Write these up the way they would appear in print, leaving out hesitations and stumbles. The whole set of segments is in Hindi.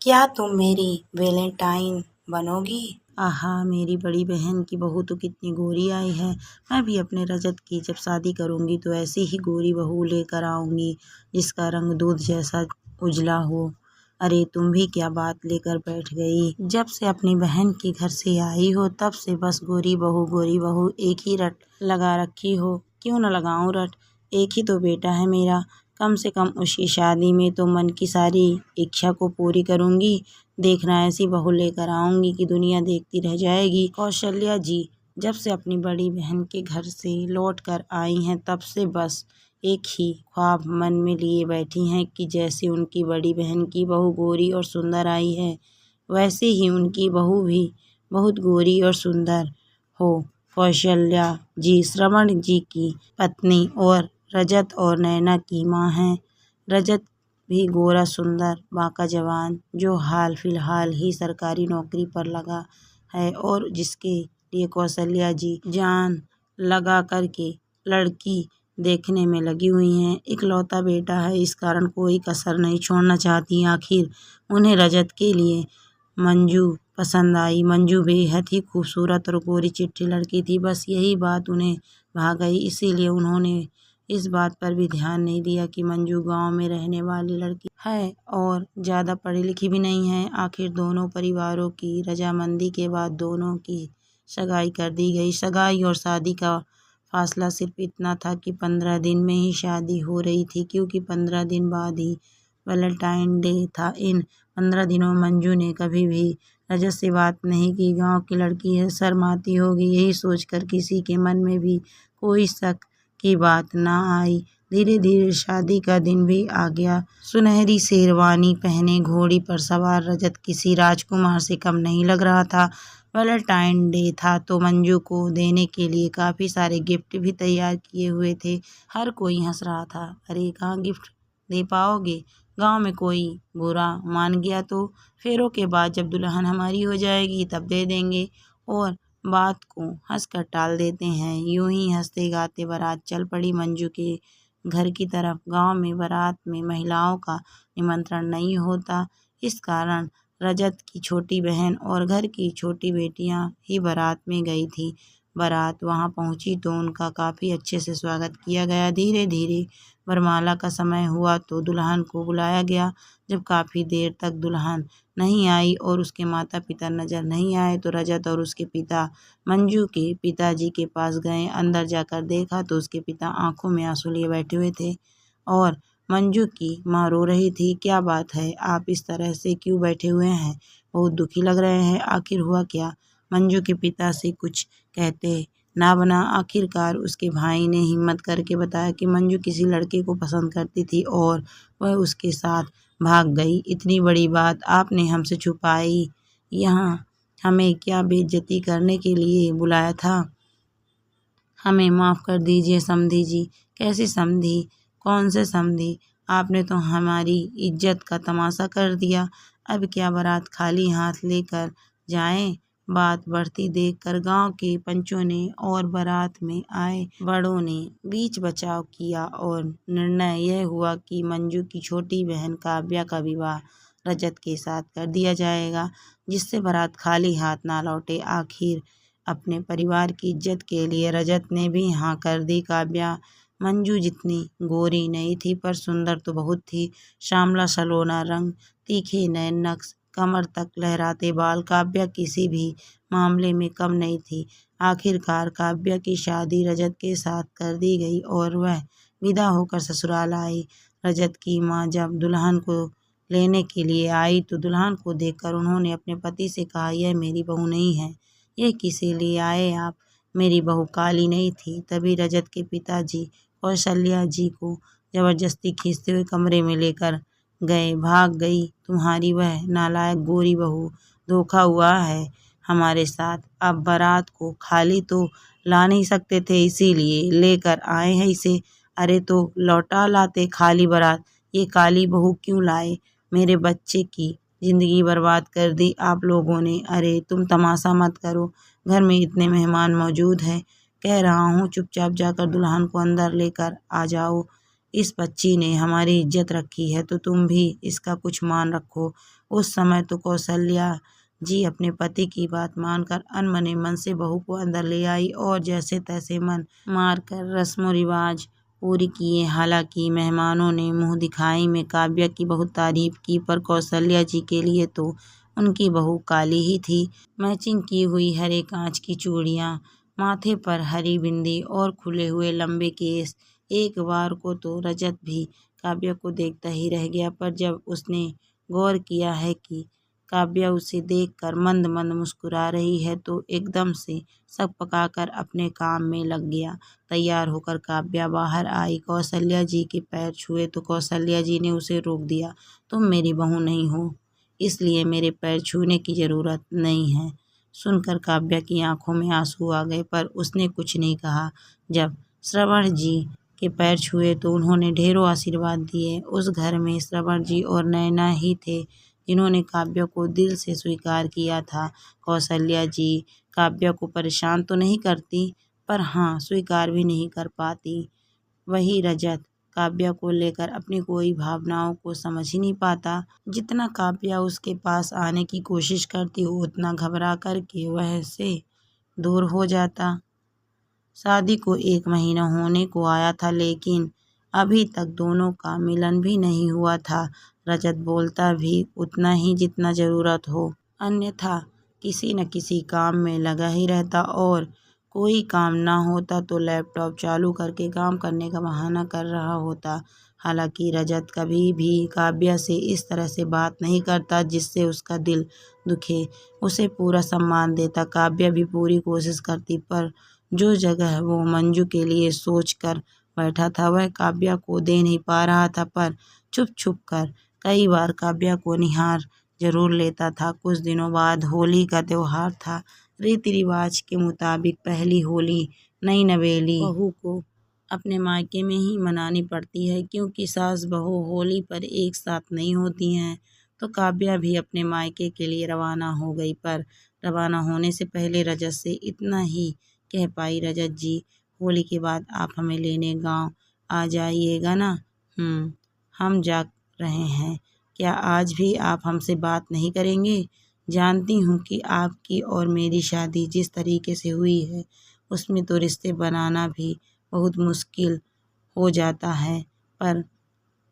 क्या तुम मेरी वैलेंटाइन बनोगी? आहा, मेरी बड़ी बहन की बहू तो कितनी गोरी आई है। मैं भी अपने रजत की जब शादी करूंगी तो ऐसी ही गोरी बहू लेकर आऊंगी जिसका रंग दूध जैसा उजला हो। अरे तुम भी क्या बात लेकर बैठ गई। जब से अपनी बहन के घर से आई हो तब से बस गोरी बहू एक ही रट लगा रखी हो। क्यों न लगाऊं रट, एक ही तो बेटा है मेरा। कम से कम उसकी शादी में तो मन की सारी इच्छा को पूरी करूंगी। देखना ऐसी बहू लेकर आऊंगी कि दुनिया देखती रह जाएगी। कौशल्या जी जब से अपनी बड़ी बहन के घर से लौट कर आई हैं तब से बस एक ही ख्वाब मन में लिए बैठी हैं कि जैसे उनकी बड़ी बहन की बहू गोरी और सुंदर आई है वैसे ही उनकी बहू भी बहुत गोरी और सुंदर हो। कौशल्या जी श्रवण जी की पत्नी और रजत और नैना की माँ हैं। रजत भी गोरा सुंदर बाका जवान जो हाल फिलहाल ही सरकारी नौकरी पर लगा है और जिसके लिए कौशल्या जी जान लगा करके लड़की देखने में लगी हुई हैं। इकलौता बेटा है, इस कारण कोई कसर नहीं छोड़ना चाहती। आखिर उन्हें रजत के लिए मंजू पसंद आई। मंजू बेहद ही खूबसूरत और गोरी चिट्ठी लड़की थी। बस यही बात उन्हें भा गई, इसीलिए उन्होंने इस बात पर भी ध्यान नहीं दिया कि मंजू गांव में रहने वाली लड़की है और ज़्यादा पढ़ी लिखी भी नहीं है। आखिर दोनों परिवारों की रजामंदी के बाद दोनों की सगाई कर दी गई। सगाई और शादी का फासला सिर्फ इतना था कि 15 दिन में ही शादी हो रही थी, क्योंकि 15 दिन बाद ही वैलेंटाइन डे था। इन 15 दिनों में मंजू ने कभी भी रजत से बात नहीं की। गांव की लड़की है, शर्माती होगी, यही सोचकर किसी के मन में भी कोई शक की बात ना आई। धीरे धीरे शादी का दिन भी आ गया। सुनहरी शेरवानी पहने घोड़ी पर सवार रजत किसी राजकुमार से कम नहीं लग रहा था। वैलेंटाइन डे था तो मंजू को देने के लिए काफ़ी सारे गिफ्ट भी तैयार किए हुए थे। हर कोई हंस रहा था, अरे कहाँ गिफ्ट दे पाओगे, गांव में कोई बुरा मान गया तो फेरों के बाद जब दुल्हन हमारी हो जाएगी तब दे देंगे और बात को हंसकर टाल देते हैं। यूं ही हंसते गाते बारात चल पड़ी मंजू के घर की तरफ। गांव में बारात में महिलाओं का निमंत्रण नहीं होता, इस कारण रजत की छोटी बहन और घर की छोटी बेटियां ही बारात में गई थी। बारात वहां पहुंची तो उनका काफ़ी अच्छे से स्वागत किया गया। धीरे धीरे वरमाला का समय हुआ तो दुल्हन को बुलाया गया। जब काफ़ी देर तक दुल्हन नहीं आई और उसके माता पिता नज़र नहीं आए तो रजत और उसके पिता मंजू के पिताजी के पास गए। अंदर जाकर देखा तो उसके पिता आंखों में आंसू लिए बैठे हुए थे और मंजू की माँ रो रही थी। क्या बात है, आप इस तरह से क्यों बैठे हुए हैं, बहुत दुखी लग रहे हैं, आखिर हुआ क्या? मंजू के पिता से कुछ कहते ना बना। आखिरकार उसके भाई ने हिम्मत करके बताया कि मंजू किसी लड़के को पसंद करती थी और वह उसके साथ भाग गई। इतनी बड़ी बात आपने हमसे छुपाई, यहाँ हमें क्या बेइज्जती करने के लिए बुलाया था? हमें माफ़ कर दीजिए समधी जी। कैसी समधी, कौन से समधी? आपने तो हमारी इज्जत का तमाशा कर दिया। अब क्या बारात खाली हाथ लेकर जाएं? बात बढ़ती देखकर गांव के पंचों ने और बारात में आए बड़ों ने बीच बचाव किया और निर्णय यह हुआ कि मंजू की छोटी बहन काव्या का विवाह रजत के साथ कर दिया जाएगा, जिससे बारात खाली हाथ ना लौटे। आखिर अपने परिवार की इज्जत के लिए रजत ने भी हाँ कर दी। काव्या मंजू जितनी गोरी नहीं थी पर सुंदर तो बहुत थी। श्यामला सलोना रंग, तीखे नैन नक्श, कमर तक लहराते बाल, काव्या किसी भी मामले में कम नहीं थी। आखिरकार काव्या की शादी रजत के साथ कर दी गई और वह विदा होकर ससुराल आई। रजत की माँ जब दुल्हन को लेने के लिए आई तो दुल्हन को देखकर उन्होंने अपने पति से कहा, यह मेरी बहू नहीं है, ये किसे लिए आए आप? मेरी बहू काली नहीं थी। तभी रजत के पिताजी कौशल्या जी को जबरदस्ती खींचते हुए कमरे में लेकर गए। भाग गई तुम्हारी वह नालायक गोरी बहू, धोखा हुआ है हमारे साथ। अब बारात को खाली तो ला नहीं सकते थे, इसीलिए लेकर आए हैं इसे। अरे तो लौटा लाते खाली बारात, ये काली बहू क्यों लाए? मेरे बच्चे की जिंदगी बर्बाद कर दी आप लोगों ने। अरे तुम तमाशा मत करो, घर में इतने मेहमान मौजूद हैं, कह रहा हूँ चुपचाप जाकर दुल्हन को अंदर लेकर आ जाओ। इस बच्ची ने हमारी इज्जत रखी है तो तुम भी इसका कुछ मान रखो। उस समय तो कौशल्या जी अपने पति की बात मानकर अनमने मन से बहू को अंदर ले आई और जैसे तैसे मन मारकर रस्मों रिवाज पूरी किए। हालांकि मेहमानों ने मुंह दिखाई में काव्या की बहुत तारीफ की, पर कौशल्या जी के लिए तो उनकी बहू काली ही थी। मैचिंग की हुई हरे कांच की चूड़ियाँ, माथे पर हरी बिंदी और खुले हुए लंबे केस। एक बार को तो रजत भी काव्या को देखता ही रह गया, पर जब उसने गौर किया है कि काव्या उसे देखकर मंद मंद मुस्कुरा रही है तो एकदम से सब पकाकर अपने काम में लग गया। तैयार होकर काव्या बाहर आई, कौशल्या जी के पैर छुए तो कौशल्या जी ने उसे रोक दिया। तुम मेरी बहू नहीं हो, इसलिए मेरे पैर छूने की जरूरत नहीं है। सुनकर काव्या की आंखों में आंसू आ गए, पर उसने कुछ नहीं कहा। जब श्रवण जी के पैर छुए तो उन्होंने ढेरों आशीर्वाद दिए। उस घर में श्रवण जी और नैना ही थे जिन्होंने काव्या को दिल से स्वीकार किया था। कौशल्या जी काव्या को परेशान तो नहीं करती, पर हाँ स्वीकार भी नहीं कर पाती। वही रजत काव्या को लेकर अपनी कोई भावनाओं को समझ ही नहीं पाता। जितना काव्या उसके पास आने की कोशिश करती हो उतना घबरा करके वह से दूर हो जाता। शादी को 1 महीना होने को आया था, लेकिन अभी तक दोनों का मिलन भी नहीं हुआ था। रजत बोलता भी उतना ही जितना ज़रूरत हो, अन्यथा किसी न किसी काम में लगा ही रहता और कोई काम ना होता तो लैपटॉप चालू करके काम करने का बहाना कर रहा होता। हालांकि रजत कभी भी काव्या से इस तरह से बात नहीं करता जिससे उसका दिल दुखे। उसे पूरा सम्मान देता, काव्या भी पूरी कोशिश करती, पर जो जगह वो मंजू के लिए सोच कर बैठा था वह काव्या को दे नहीं पा रहा था। पर छुप छुप कर कई बार काव्या को निहार जरूर लेता था। कुछ दिनों बाद होली का त्योहार था। रीति रिवाज के मुताबिक पहली होली नई नवेली बहू को अपने मायके में ही मनानी पड़ती है, क्योंकि सास बहू होली पर एक साथ नहीं होती हैं। तो काव्या भी अपने मायके के लिए रवाना हो गई, पर रवाना होने से पहले रजत से इतना ही कह पाई, रजत जी होली के बाद आप हमें लेने गांव आ जाइएगा ना। हम जा रहे हैं। क्या आज भी आप हमसे बात नहीं करेंगे? जानती हूँ कि आपकी और मेरी शादी जिस तरीके से हुई है उसमें तो रिश्ते बनाना भी बहुत मुश्किल हो जाता है, पर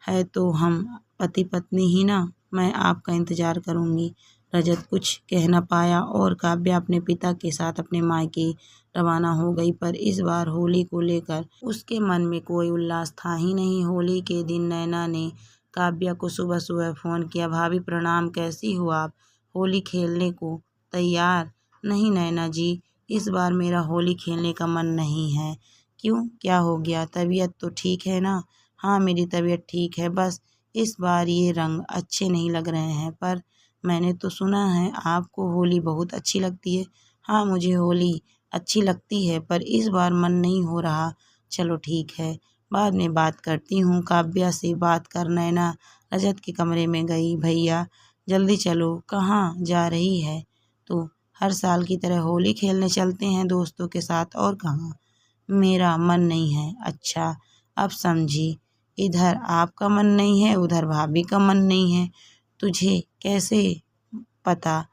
है तो हम पति पत्नी ही ना। मैं आपका इंतज़ार करूँगी। रजत कुछ कह न पाया और काव्या अपने पिता के साथ अपने मायके रवाना हो गई, पर इस बार होली को लेकर उसके मन में कोई उल्लास था ही नहीं। होली के दिन नैना ने काव्या को सुबह सुबह फ़ोन किया, भाभी प्रणाम, कैसी हो आप? होली खेलने को तैयार? नहीं नैना जी, इस बार मेरा होली खेलने का मन नहीं है। क्यों, क्या हो गया? तबीयत तो ठीक है ना? हाँ मेरी तबीयत ठीक है, बस इस बार ये रंग अच्छे नहीं लग रहे हैं। पर मैंने तो सुना है आपको होली बहुत अच्छी लगती है। हाँ मुझे होली अच्छी लगती है, पर इस बार मन नहीं हो रहा। चलो ठीक है, बाद में बात करती हूँ। काव्या से बात कर नैना रजत के कमरे में गई। भैया जल्दी चलो, कहाँ जा रही है? तो हर साल की तरह होली खेलने चलते हैं दोस्तों के साथ, और कहाँ? मेरा मन नहीं है। अच्छा अब समझी, इधर आपका मन नहीं है उधर भाभी का मन नहीं है। तुझे कैसे पता?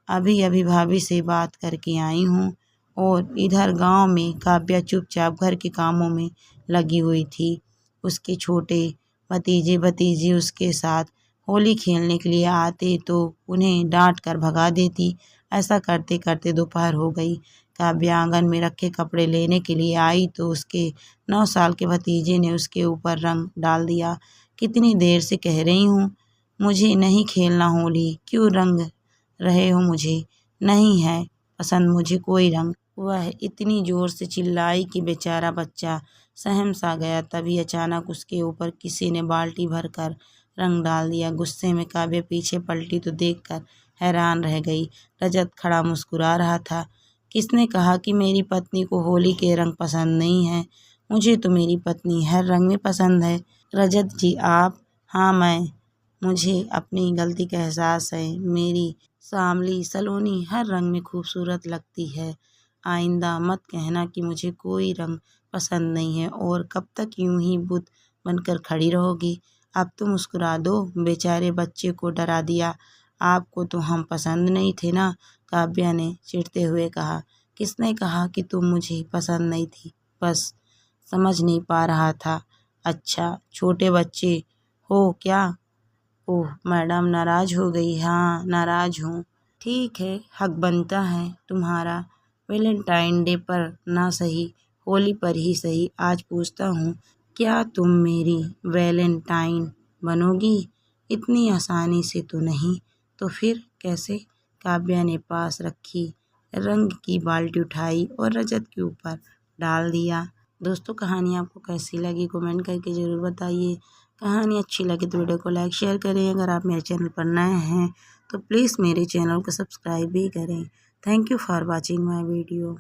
अभी अभी भाभी से बात करके आई हूँ। और इधर गांव में काव्या चुपचाप घर के कामों में लगी हुई थी। उसके छोटे भतीजे भतीजी उसके साथ होली खेलने के लिए आते तो उन्हें डांट कर भगा देती। ऐसा करते करते दोपहर हो गई। काव्या आंगन में रखे कपड़े लेने के लिए आई तो उसके 9 साल के भतीजे ने उसके ऊपर रंग डाल दिया। कितनी देर से कह रही हूँ मुझे नहीं खेलना होली, क्यों रंग रहे हो मुझे? नहीं है पसंद मुझे कोई रंग। वह इतनी जोर से चिल्लाई कि बेचारा बच्चा सहम सा गया। तभी अचानक उसके ऊपर किसी ने बाल्टी भरकर रंग डाल दिया। गुस्से में काव्या पीछे पलटी तो देखकर हैरान रह गई। रजत खड़ा मुस्कुरा रहा था। किसने कहा कि मेरी पत्नी को होली के रंग पसंद नहीं है? मुझे तो मेरी पत्नी हर रंग में पसंद है। रजत जी आप? हाँ मैं। मुझे अपनी गलती का एहसास है। मेरी सांवली सलोनी हर रंग में खूबसूरत लगती है। आइंदा मत कहना कि मुझे कोई रंग पसंद नहीं है। और कब तक यूं ही बुत बनकर खड़ी रहोगी? अब तो मुस्कुरा दो, बेचारे बच्चे को डरा दिया। आपको तो हम पसंद नहीं थे ना? काव्या ने चिढ़ते हुए कहा। किसने कहा कि तुम मुझे पसंद नहीं थी? बस समझ नहीं पा रहा था। अच्छा, छोटे बच्चे हो क्या? ओह मैडम नाराज हो गई। हाँ नाराज हूँ। ठीक है, हक बनता है तुम्हारा। वैलेंटाइन डे पर ना सही, होली पर ही सही, आज पूछता हूँ, क्या तुम मेरी वैलेंटाइन बनोगी? इतनी आसानी से तो नहीं। तो फिर कैसे? काव्या ने पास रखी रंग की बाल्टी उठाई और रजत के ऊपर डाल दिया। दोस्तों कहानी आपको कैसी लगी कमेंट करके ज़रूर बताइए। कहानी अच्छी लगे तो वीडियो को लाइक शेयर करें। अगर आप मेरे चैनल पर नए हैं तो प्लीज़ मेरे चैनल को सब्सक्राइब भी करें। Thank you for watching my video.